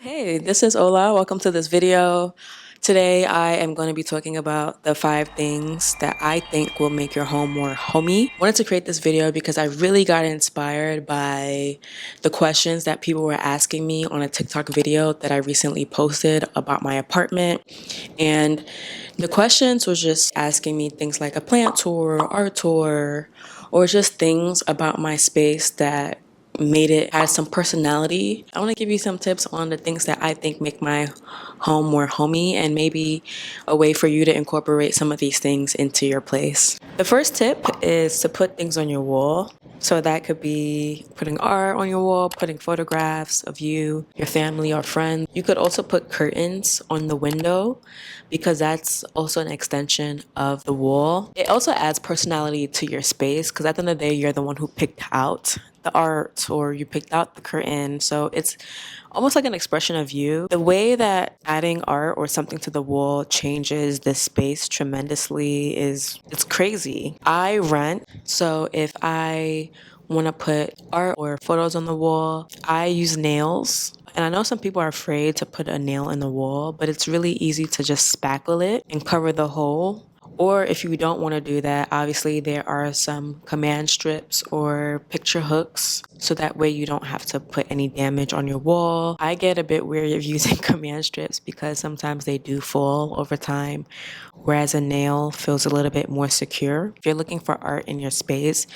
Hey, this is Ola. Welcome to this video. Today I am going to be talking about the 5 things that I think will make your home more homey. I wanted to create this video because I really got inspired by the questions that people were asking me on a TikTok video that I recently posted about my apartment. And the questions was just asking me things like a plant tour, art tour, or just things about my space that made it had some personality. I want to give you some tips on the things that I think make my home more homey and maybe a way for you to incorporate some of these things into your place. The first tip is to put things on your wall. So that could be putting art on your wall, putting photographs of you, your family, or friends. You could also put curtains on the window because that's also an extension of the wall. It also adds personality to your space because at the end of the day, you're the one who picked out the art or you picked out the curtain. So it's almost like an expression of you. The way that adding art or something to the wall changes the space tremendously it's crazy. I rent, so if I want to put art or photos on the wall, I use nails. And I know some people are afraid to put a nail in the wall, but it's really easy to just spackle it and cover the hole. Or if you don't want to do that, obviously there are some command strips or picture hooks so that way you don't have to put any damage on your wall. I get a bit weary of using command strips because sometimes they do fall over time, whereas a nail feels a little bit more secure. If you're looking for art in your space,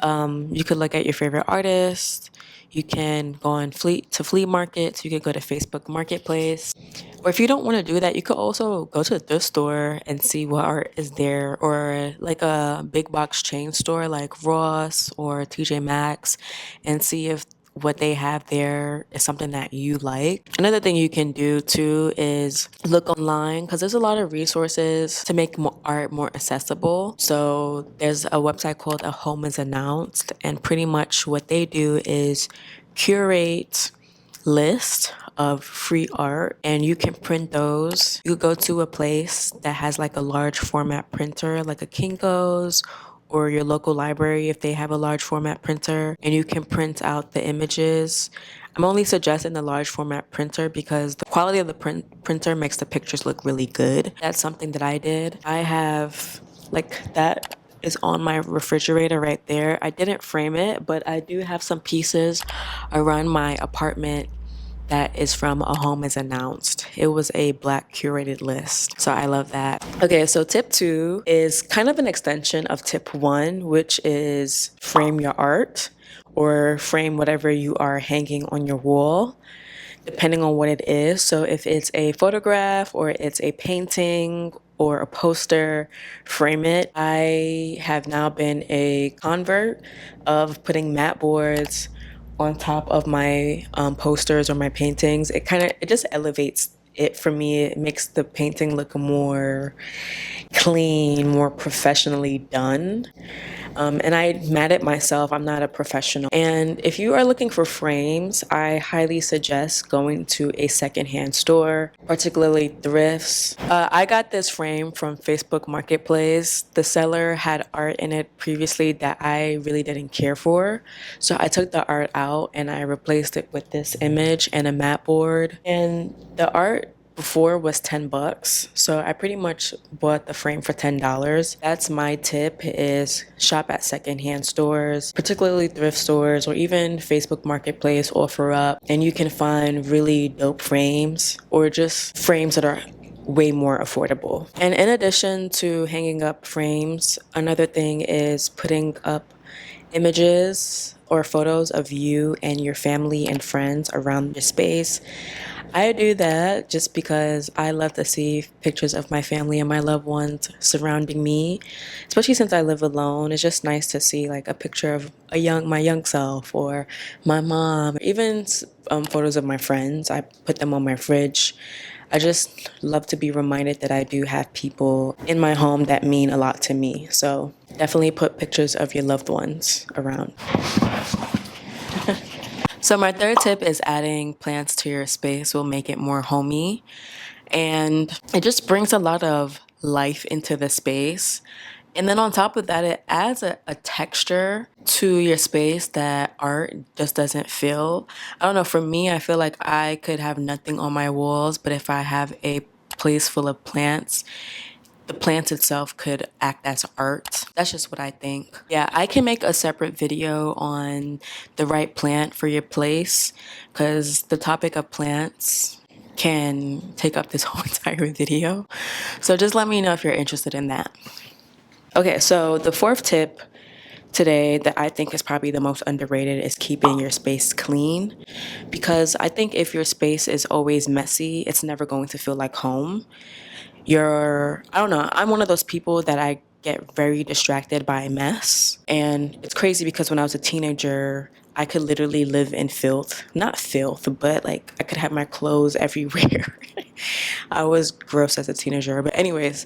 you could look at your favorite artist. You can go on flea markets. You could go to Facebook Marketplace. Or if you don't want to do that, you could also go to the thrift store and see what art is there, or like a big box chain store like Ross or TJ Maxx, and see if what they have there is something that you like. Another thing you can do too is look online because there's a lot of resources to make art more accessible. So there's a website called A Home is Announced, and pretty much what they do is curate list of free art and you can print those. You go to a place that has like a large format printer like a Kinko's or your local library if they have a large format printer, and you can print out the images. I'm only suggesting the large format printer because the quality of the printer makes the pictures look really good. That's something that I did. I have like that is on my refrigerator right there. I didn't frame it, but I do have some pieces around my apartment that is from A Home is Announced. It was a Black curated list, so I love that. Okay, so tip 2 is kind of an extension of tip 1, which is frame your art or frame whatever you are hanging on your wall, depending on what it is. So if it's a photograph or it's a painting or a poster, frame it. I have now been a convert of putting mat boards on top of my posters or my paintings. It just elevates it for me. It makes the painting look more clean, more professionally done. And I'm mad at myself, I'm not a professional. And if you are looking for frames, I highly suggest going to a secondhand store, particularly thrifts. I got this frame from Facebook Marketplace. The seller had art in it previously that I really didn't care for. So I took the art out and I replaced it with this image and a mat board. And the art before was 10 bucks. So I pretty much bought the frame for $10. That's my tip, is shop at secondhand stores, particularly thrift stores or even Facebook Marketplace, OfferUp, and you can find really dope frames or just frames that are way more affordable. And in addition to hanging up frames, another thing is putting up images or photos of you and your family and friends around your space. I do that just because I love to see pictures of my family and my loved ones surrounding me, especially since I live alone. It's just nice to see like a picture of my young self or my mom, or even photos of my friends. I put them on my fridge. I just love to be reminded that I do have people in my home that mean a lot to me. So definitely put pictures of your loved ones around. So my third tip is adding plants to your space will make it more homey. And it just brings a lot of life into the space. And then on top of that, it adds a texture to your space that art just doesn't feel. I don't know, for me, I feel like I could have nothing on my walls, but if I have a place full of plants, the plant itself could act as art. That's just what I think. Yeah, I can make a separate video on the right plant for your place because the topic of plants can take up this whole entire video. So just let me know if you're interested in that. Okay, so the fourth tip today that I think is probably the most underrated is keeping your space clean. Because I think if your space is always messy, it's never going to feel like home. I don't know, I'm one of those people that I get very distracted by mess. And it's crazy because when I was a teenager, I could literally live in filth. Not filth, but like I could have my clothes everywhere. I was gross as a teenager. But anyways,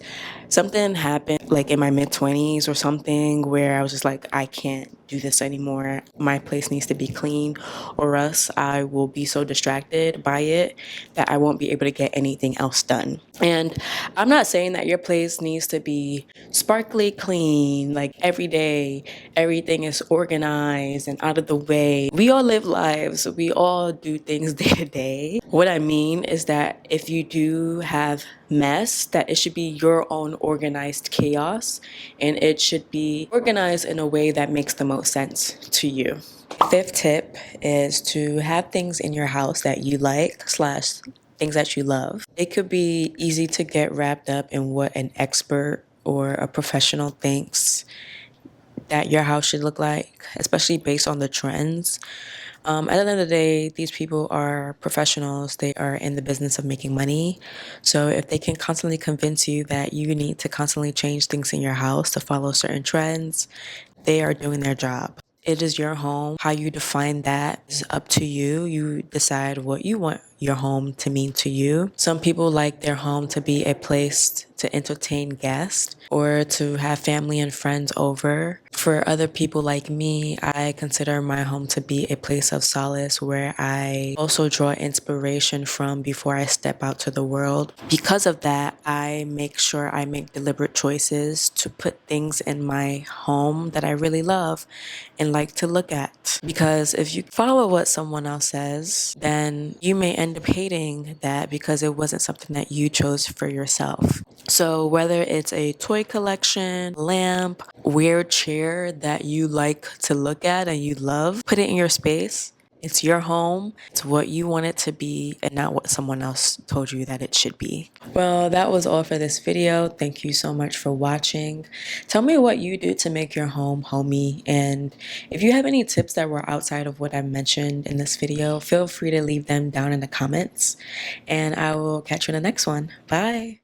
something happened like in my mid 20s or something where I was just like, I can't do this anymore. My place needs to be clean or else I will be so distracted by it that I won't be able to get anything else done. And I'm not saying that your place needs to be sparkly clean, like every day, everything is organized and out of the way. We all live lives, we all do things day to day. What I mean is that if you do have mess, that it should be your own organized chaos and it should be organized in a way that makes the most sense to you. Fifth tip is to have things in your house that you like slash things that you love. It could be easy to get wrapped up in what an expert or a professional thinks that your house should look like, especially based on the trends. At the end of the day, these people are professionals. They are in the business of making money. So if they can constantly convince you that you need to constantly change things in your house to follow certain trends, they are doing their job. It is your home. How you define that is up to you. You decide what you want your home to mean to you. Some people like their home to be a place to entertain guests or to have family and friends over. For other people like me, I consider my home to be a place of solace where I also draw inspiration from before I step out to the world. Because of that, I make sure I make deliberate choices to put things in my home that I really love and like to look at. Because if you follow what someone else says, then you may end up hating that because it wasn't something that you chose for yourself. So whether it's a toy collection, lamp, weird chair that you like to look at and you love, put it in your space. It's your home. It's what you want it to be and not what someone else told you that it should be. Well, that was all for this video. Thank you so much for watching. Tell me what you do to make your home homey. And if you have any tips that were outside of what I mentioned in this video, feel free to leave them down in the comments. And I will catch you in the next one. Bye.